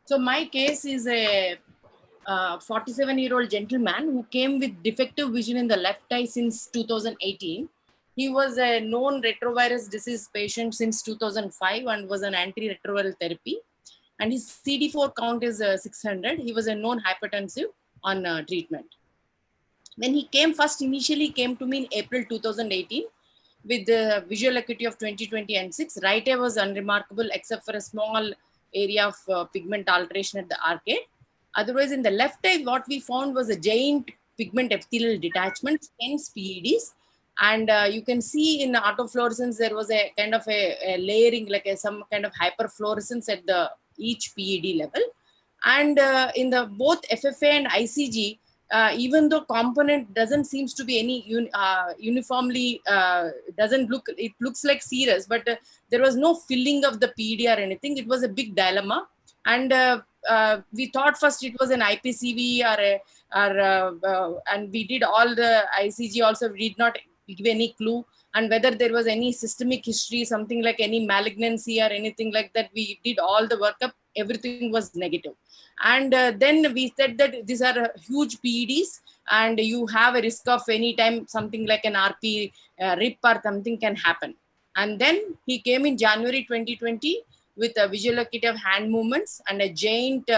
So my case is a 47-year-old gentleman who came with defective vision in the left eye since 2018. He was a known retrovirus disease patient since 2005 and was on antiretroviral therapy. And his CD4 count is 600. He was a known hypertensive on treatment. When he came first, initially came to me in April 2018 with the visual acuity of 20/20 and 6. Right eye was unremarkable except for a small area of pigment alteration at the arcade. Otherwise, in the left eye, what we found was a giant pigment epithelial detachment, hence PEDs. And you can see in the autofluorescence, there was a kind of a layering, like some kind of hyperfluorescence at the each PED level. And in the both FFA and ICG, even though component doesn't seems to be any uniformly doesn't look, it looks like serous, but there was no filling of the PD or anything. It was a big dilemma. And we thought first it was an IPCV and we did all the ICG also, we did not give any clue. And whether there was any systemic history, something like any malignancy or anything like that, we did all the workup, everything was negative. And then we said that these are huge PEDs and you have a risk of any time something like an RP RIP or something can happen. And then he came in January 2020 with a visual acuity of hand movements and a giant,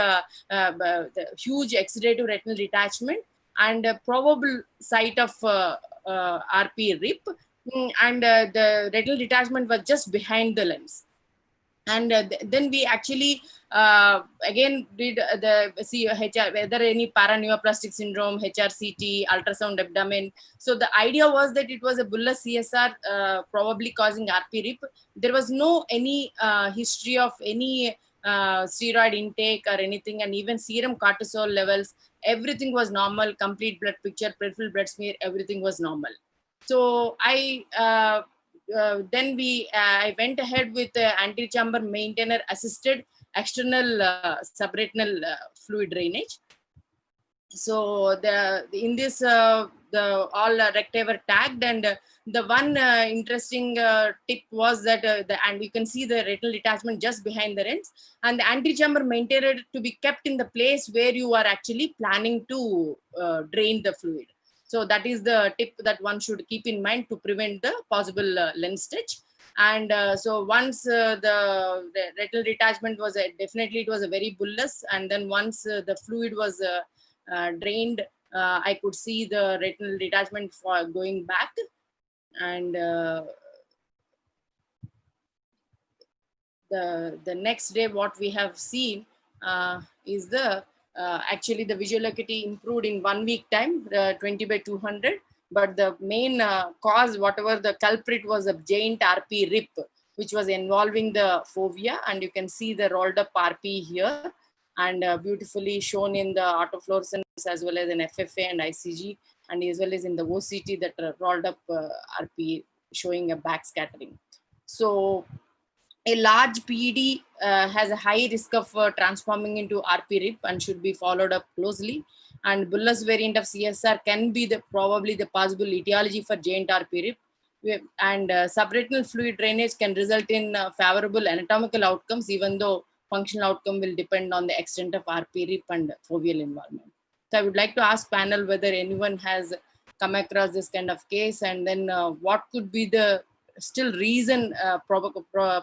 huge exudative retinal detachment and a probable site of RP RIP. And the retinal detachment was just behind the lens. And then we actually again did the HR, whether any paraneoplastic syndrome, HRCT, ultrasound abdomen. So the idea was that it was a bullous CSR probably causing RP RIP. There was no any history of any steroid intake or anything, and even serum cortisol levels, everything was normal, complete blood picture, peripheral blood smear, everything was normal. So I then I went ahead with anti-chamber maintainer assisted external subretinal fluid drainage. So in this the all recti were tagged, and the one interesting tip was that and you can see the retinal detachment just behind the lens, and the anti-chamber maintainer to be kept in the place where you are actually planning to drain the fluid. So that is the tip that one should keep in mind to prevent the possible lens stitch. And so once the retinal detachment was definitely, it was a very bullous, and then once the fluid was drained, I could see the retinal detachment for going back. And the next day, what we have seen is the actually the visual acuity improved in 1 week time, 20/200. But the main cause, whatever the culprit, was a giant RP RIP, which was involving the fovea. And you can see the rolled up RP here, and beautifully shown in the autofluorescence as well as in FFA and ICG, and as well as in the OCT, that rolled up RP showing a back scattering. So a large PED has a high risk of transforming into RP RIP and should be followed up closely. And bullous variant of CSR can be probably the possible etiology for giant RP RIP. And subretinal fluid drainage can result in favorable anatomical outcomes, even though functional outcome will depend on the extent of RP RIP and foveal involvement. So I would like to ask panel whether anyone has come across this kind of case, and then what could be the still reason,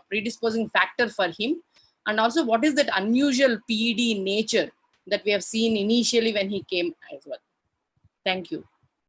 predisposing factor for him, and also what is that unusual PED nature that we have seen initially when he came as well. Thank you.